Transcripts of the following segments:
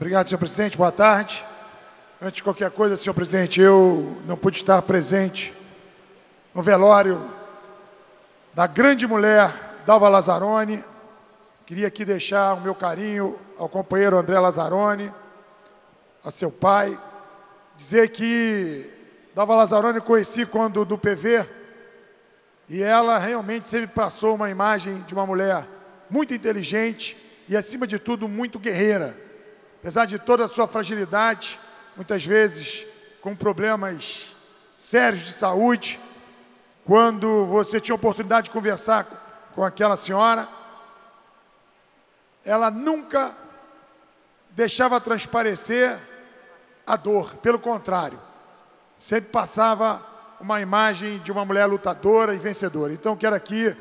Obrigado, senhor presidente. Boa tarde. Antes de qualquer coisa, senhor presidente, eu não pude estar presente no velório da grande mulher Dalva Lazzaroni. Queria aqui deixar o meu carinho ao companheiro André Lazzaroni, a seu pai. Dizer que Dalva Lazzaroni conheci quando do PV e ela realmente sempre passou uma imagem de uma mulher muito inteligente e, acima de tudo, muito guerreira. Apesar de toda a sua fragilidade, muitas vezes com problemas sérios de saúde, quando você tinha a oportunidade de conversar com aquela senhora, ela nunca deixava transparecer a dor, pelo contrário, sempre passava uma imagem de uma mulher lutadora e vencedora. Então, quero aqui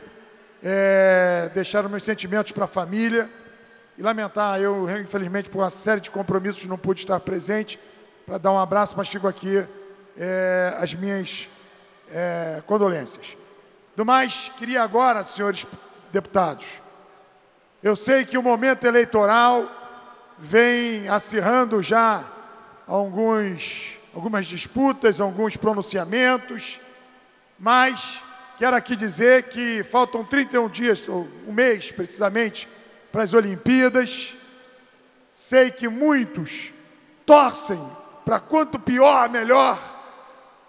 deixar os meus sentimentos para a família e lamentar, eu, infelizmente, por uma série de compromissos, não pude estar presente para dar um abraço, mas fico aqui as minhas condolências. Do mais, queria agora, senhores deputados, eu sei que o momento eleitoral vem acirrando já algumas disputas, alguns pronunciamentos, mas quero aqui dizer que faltam 31 dias, ou um mês precisamente, para as Olimpíadas. Sei que muitos torcem para quanto pior, melhor,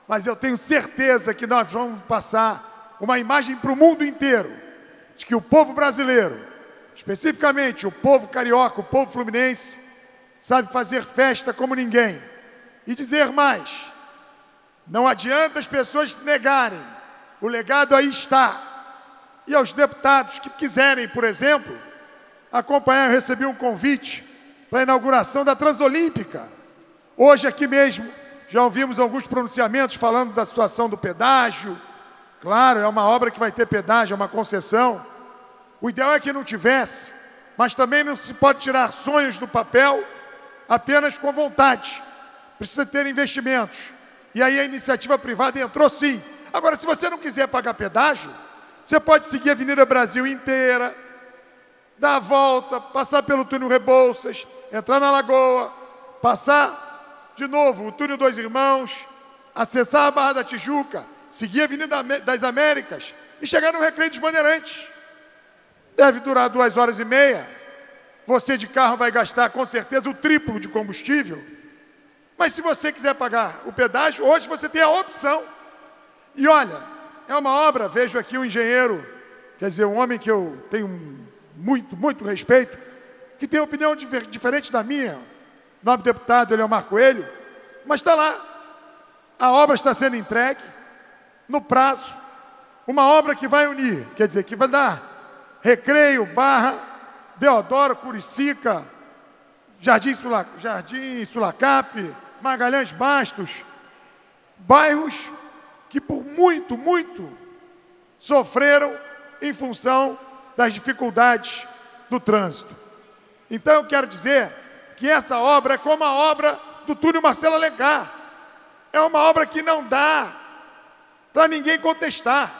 mas eu tenho certeza que nós vamos passar uma imagem para o mundo inteiro de que o povo brasileiro, especificamente o povo carioca, o povo fluminense, sabe fazer festa como ninguém. E dizer mais, não adianta as pessoas negarem, o legado aí está. E aos deputados que quiserem, por exemplo, acompanhar, eu recebi um convite para a inauguração da Transolímpica. Hoje aqui mesmo já ouvimos alguns pronunciamentos falando da situação do pedágio. Claro, é uma obra que vai ter pedágio, é uma concessão. O ideal é que não tivesse, mas também não se pode tirar sonhos do papel apenas com vontade. Precisa ter investimentos. E aí a iniciativa privada entrou sim. Agora, se você não quiser pagar pedágio, você pode seguir a Avenida Brasil inteira, dar a volta, passar pelo túnel Rebouças, entrar na Lagoa, passar de novo o túnel Dois Irmãos, acessar a Barra da Tijuca, seguir a Avenida das Américas e chegar no Recreio dos Bandeirantes. Deve durar 2h30. Você de carro vai gastar com certeza o triplo de combustível. Mas se você quiser pagar o pedágio, hoje você tem a opção. E olha, é uma obra, vejo aqui um engenheiro, quer dizer, um homem que eu tenho muito respeito, que tem opinião diferente da minha, nobre deputado Eleomar Coelho, mas está lá. A obra está sendo entregue no prazo, uma obra que vai unir, quer dizer, que vai dar Recreio, Barra, Deodoro, Curicica, Jardim Sulacap, Magalhães Bastos, bairros que por muito sofreram em função das dificuldades do trânsito. Então eu quero dizer que essa obra é como a obra do túnel Marcelo Alencar. É uma obra que não dá para ninguém contestar.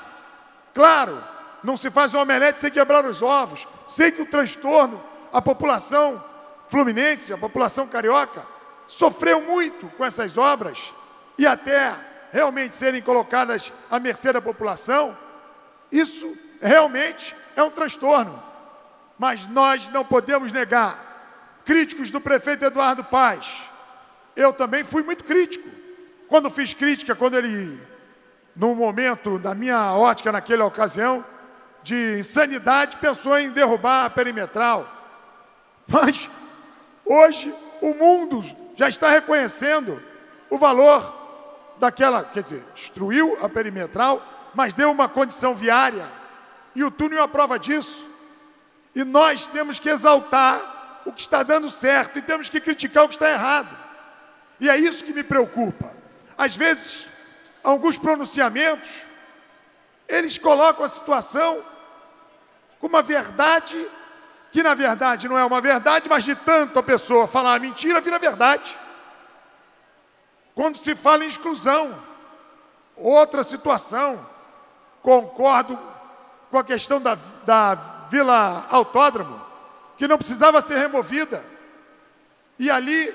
Claro, não se faz um omelete sem quebrar os ovos. Sei que o transtorno, a população fluminense, a população carioca, sofreu muito com essas obras e até realmente serem colocadas à mercê da população. Isso realmente é um transtorno. Mas nós não podemos negar. Críticos do prefeito Eduardo Paes. Eu também fui muito crítico. Quando fiz crítica, quando ele, no momento, da minha ótica naquela ocasião, de insanidade, pensou em derrubar a perimetral. Mas hoje o mundo já está reconhecendo o valor daquela, quer dizer, destruiu a perimetral, mas deu uma condição viária. E o túnel é a prova disso. E nós temos que exaltar o que está dando certo e temos que criticar o que está errado. E é isso que me preocupa. Às vezes, alguns pronunciamentos, eles colocam a situação com uma verdade que, na verdade, não é uma verdade, mas de tanto a pessoa falar a mentira, vira verdade. Quando se fala em exclusão, outra situação, concordo com a questão da Vila Autódromo, que não precisava ser removida. E ali,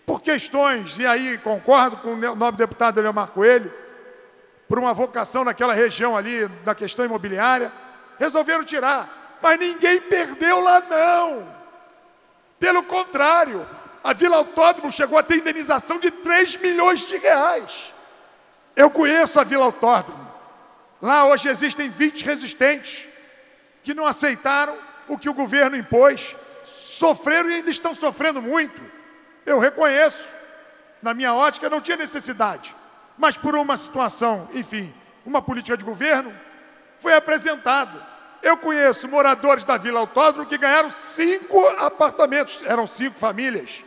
por questões, e aí concordo com o nobre deputado Leomar Coelho, por uma vocação naquela região ali, da questão imobiliária, resolveram tirar. Mas ninguém perdeu lá, não. Pelo contrário, a Vila Autódromo chegou a ter indenização de 3 milhões de reais. Eu conheço a Vila Autódromo. Lá hoje existem 20 resistentes que não aceitaram o que o governo impôs, sofreram e ainda estão sofrendo muito. Eu reconheço, na minha ótica não tinha necessidade, mas por uma situação, enfim, uma política de governo, foi apresentado. Eu conheço moradores da Vila Autódromo que ganharam 5 apartamentos, eram 5 famílias.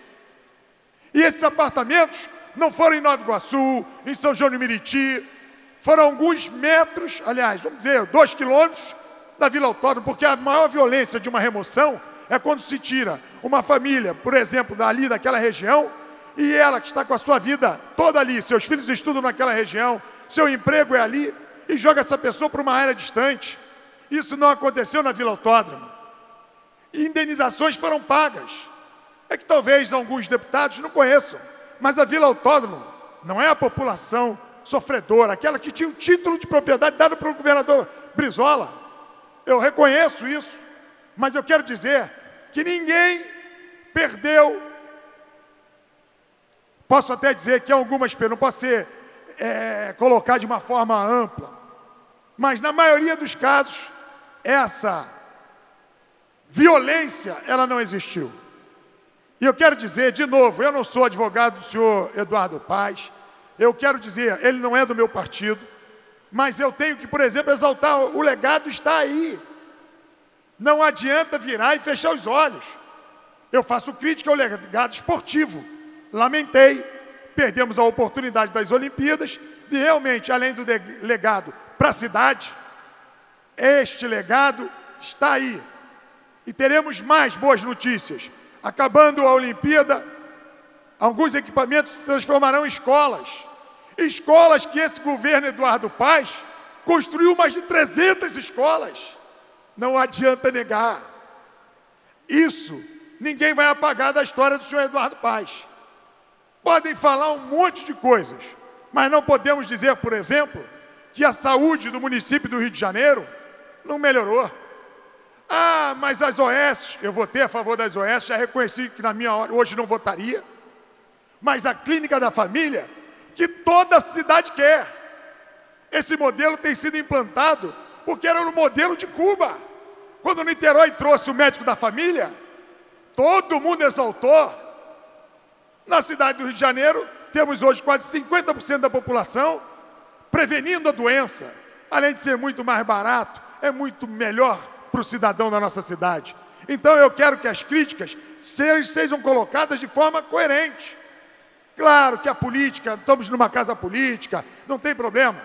E esses apartamentos não foram em Nova Iguaçu, em São João de Meriti, foram alguns metros, aliás, vamos dizer, 2 quilômetros da Vila Autódromo, porque a maior violência de uma remoção é quando se tira uma família, por exemplo, dali daquela região, e ela que está com a sua vida toda ali, seus filhos estudam naquela região, seu emprego é ali, e joga essa pessoa para uma área distante. Isso não aconteceu na Vila Autódromo. E indenizações foram pagas. É que talvez alguns deputados não conheçam, mas a Vila Autódromo não é a população sofredora, aquela que tinha o título de propriedade dado pelo governador Brizola. Eu reconheço isso, mas eu quero dizer que ninguém perdeu. Posso até dizer que algumas, não posso ser colocar de uma forma ampla, mas na maioria dos casos, essa violência, ela não existiu. E eu quero dizer, de novo, eu não sou advogado do senhor Eduardo Paes, eu quero dizer, ele não é do meu partido, mas eu tenho que, por exemplo, exaltar, o legado está aí. Não adianta virar e fechar os olhos. Eu faço crítica ao legado esportivo. Lamentei, perdemos a oportunidade das Olimpíadas, de realmente, além do legado para a cidade, este legado está aí. E teremos mais boas notícias. Acabando a Olimpíada, alguns equipamentos se transformarão em escolas. Escolas que esse governo Eduardo Paes construiu mais de 300 escolas. Não adianta negar. Isso ninguém vai apagar da história do senhor Eduardo Paes. Podem falar um monte de coisas, mas não podemos dizer, por exemplo, que a saúde do município do Rio de Janeiro não melhorou. Ah, mas as OS, eu votei a favor das OS, já reconheci que na minha hora, hoje não votaria, mas a clínica da família, que toda a cidade quer. Esse modelo tem sido implantado porque era o modelo de Cuba. Quando Niterói trouxe o médico da família, todo mundo exaltou. Na cidade do Rio de Janeiro, temos hoje quase 50% da população prevenindo a doença. Além de ser muito mais barato, é muito melhor para o cidadão da nossa cidade. Então eu quero que as críticas sejam colocadas de forma coerente. Claro que a política, estamos numa casa política, não tem problema.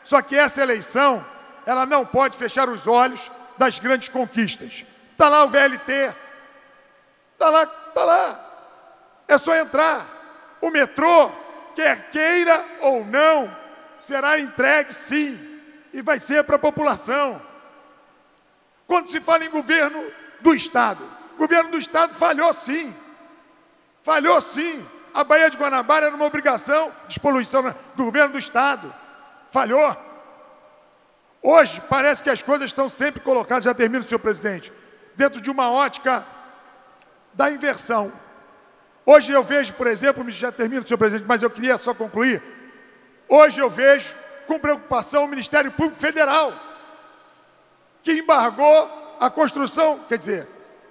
Só que essa eleição, ela não pode fechar os olhos das grandes conquistas. Está lá o VLT, está lá. É só entrar. O metrô, quer queira ou não, será entregue sim, e vai ser para a população. Quando se fala em governo do Estado, o governo do Estado falhou sim. Falhou sim. A Baía de Guanabara era uma obrigação de poluição do governo do Estado. Falhou. Hoje, parece que as coisas estão sempre colocadas, já termino, senhor presidente, dentro de uma ótica da inversão. Hoje eu vejo, por exemplo, já termino, senhor presidente, mas eu queria só concluir. Hoje eu vejo com preocupação o Ministério Público Federal, que embargou a construção, quer dizer,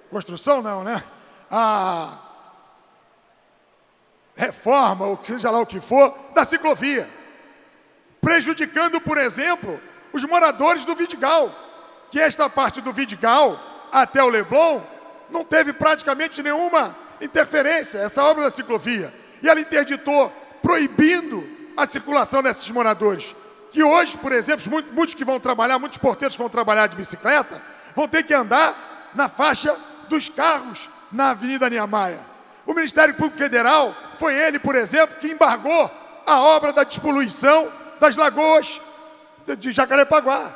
construção não, né? A reforma, ou seja lá o que for, da ciclovia, prejudicando, por exemplo, os moradores do Vidigal, que esta parte do Vidigal até o Leblon não teve praticamente nenhuma interferência, essa obra da ciclovia, e ela interditou, proibindo a circulação desses moradores, que hoje, por exemplo, muitos que vão trabalhar, muitos porteiros que vão trabalhar de bicicleta, vão ter que andar na faixa dos carros na Avenida Niemeyer. O Ministério Público Federal foi ele, por exemplo, que embargou a obra da despoluição das lagoas de Jacarepaguá,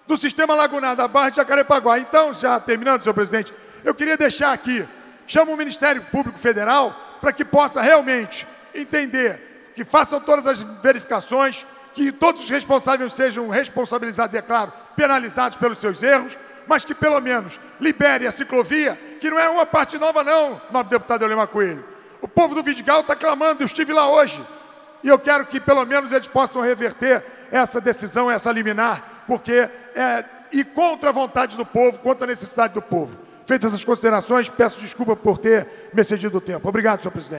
do sistema lagunar da Barra de Jacarepaguá. Então, já terminando, senhor presidente, eu queria deixar aqui chama o Ministério Público Federal para que possa realmente entender, que façam todas as verificações, que todos os responsáveis sejam responsabilizados e, é claro, penalizados pelos seus erros, mas que pelo menos libere a ciclovia, que não é uma parte nova não, nobre deputado Eulemar Coelho. O povo do Vidigal está clamando, eu estive lá hoje, e eu quero que pelo menos eles possam reverter essa decisão, essa liminar, porque é ir contra a vontade do povo, contra a necessidade do povo. Feitas essas considerações, peço desculpa por ter me excedido o tempo. Obrigado, senhor presidente.